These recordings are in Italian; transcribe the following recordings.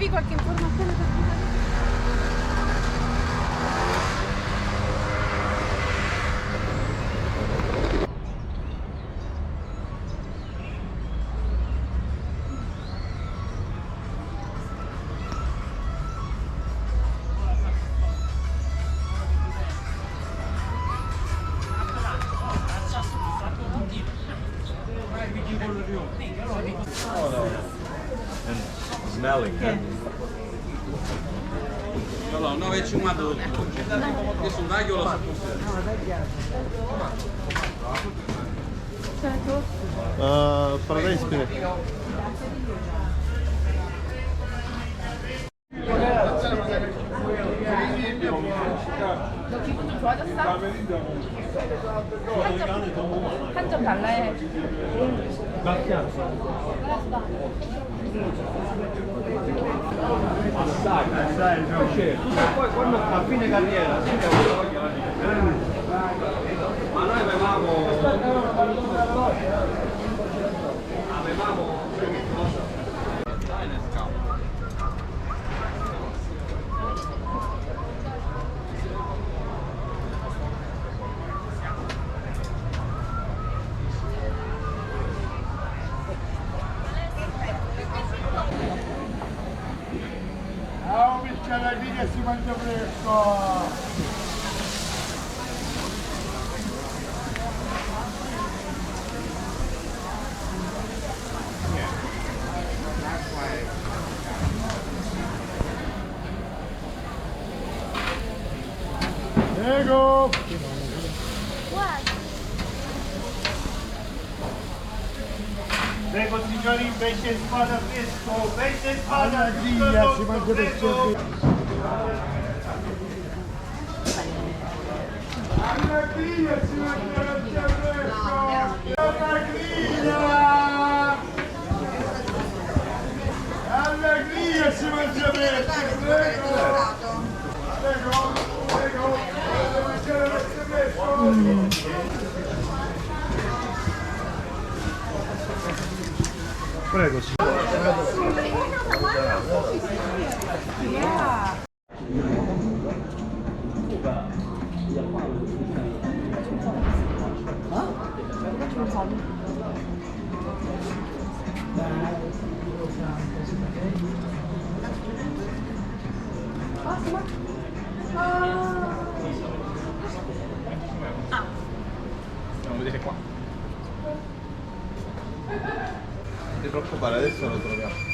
Avevi qualche informazione per me? Smelling. Allora, 9,50 tutto. Io sul taglio lo so. Paradise bile. 너 기분 좀 좋아졌어? 한 점 달라 해. Dai, poi quando a fine carriera si Ma noi avevamo un bicchiere di che si mangia fresco! Prego! Prego signori, pesce e spada fresco, pesce e spada alla griglia, si mangia pesce alla griglia si mangia pesce fresco! Alla griglia! Alla griglia si mangia pesce fresco! Prego, prego, devo mangiare pesce fresco! Prego, sì. Andiamo a vedere qua. Non ti preoccupare, adesso lo troviamo.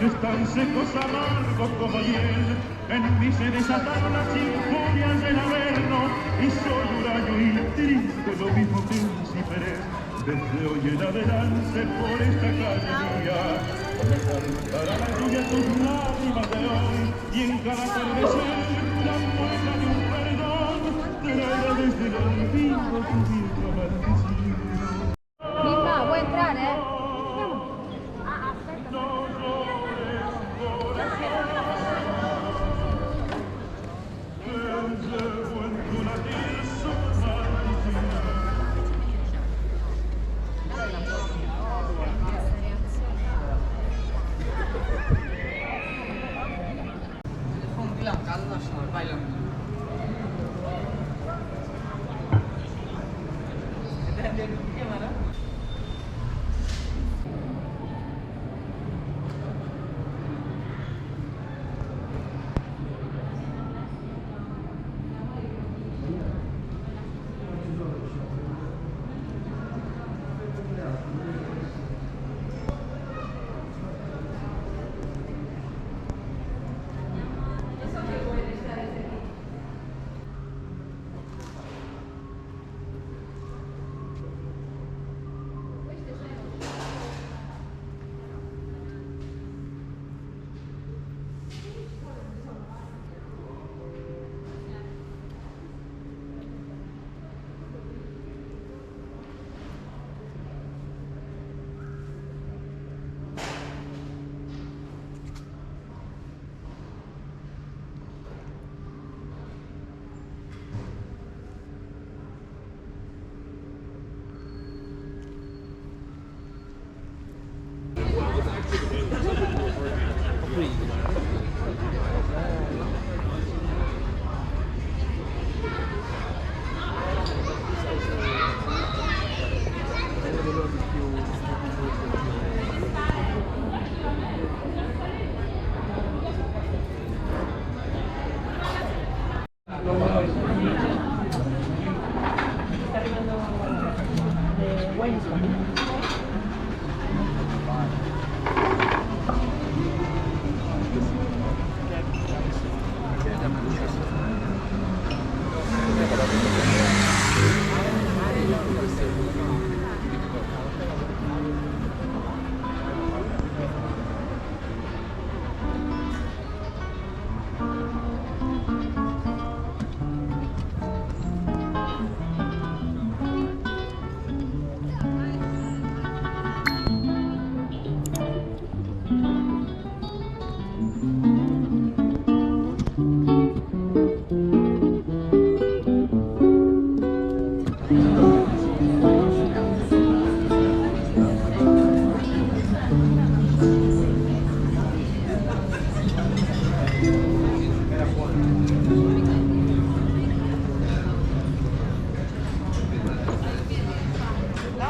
están secos, amargos como hiel. En mí se desataron las injurias del averno y soy huraño y triste, lo mismo que un ciprés. Desde hoy en adelante por esta calle mía para la lluvia tus lágrimas de hoy y en cada atardecer la mueca de un perdón traerá desde el olvido tu vieja maldición. Mimma, vuoi entrare?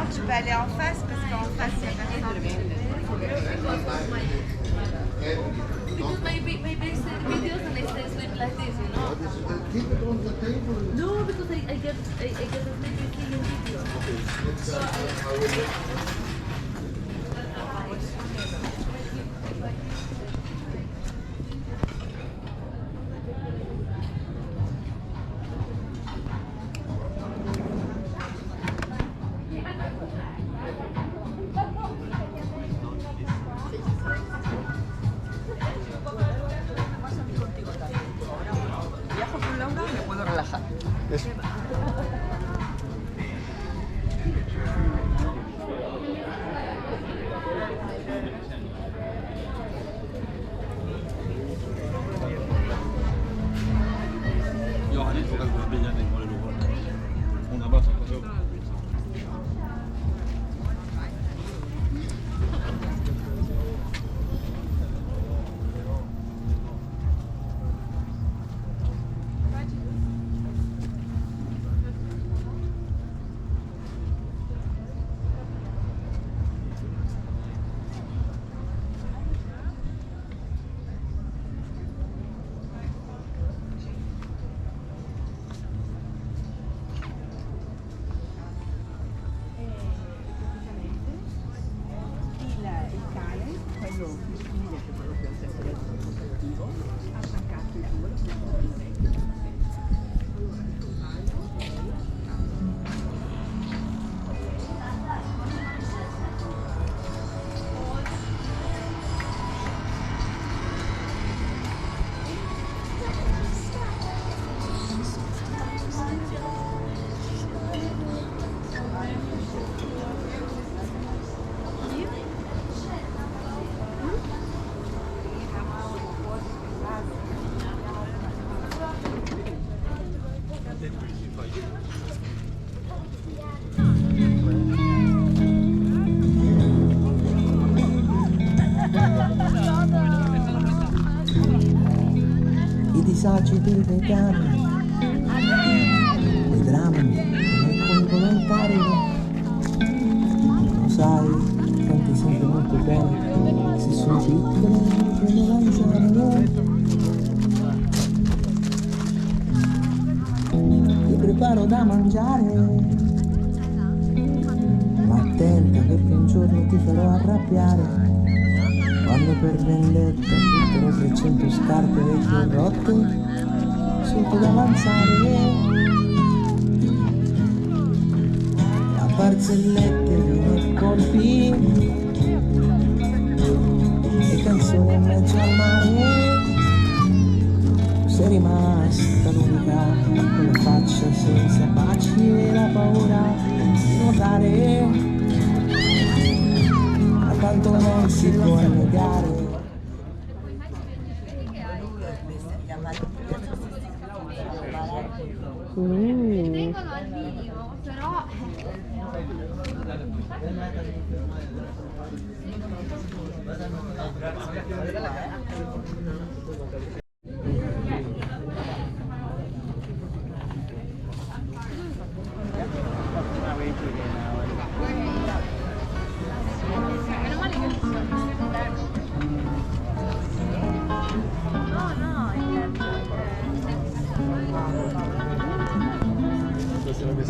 Tu peux aller en face parce qu'en face il y a personne. Because maybe I send videos and I stay sleep like this, you know? Keep it on the table. No, because I get a sleepy in video. So Viajo con Laura, me puedo relajar. Eso. disagi dei vegani, dei drammi con i volontari. Lo sai, tanti sempre molto bene, se sono piccole che ne lanciano. Ti preparo da mangiare, ma attenta perché un giorno ti farò arrabbiare. Quando per vendetta butterò 300 scarpe vecchie e rotte sotto da avanzare. A barzellette, vino e colpi e canzoni in mezzo al mare. Tu sei rimasta l'unica con la faccia senza baci e la paura di nuotare. Tanto non si può negare. Vengono al minimo, però... Questa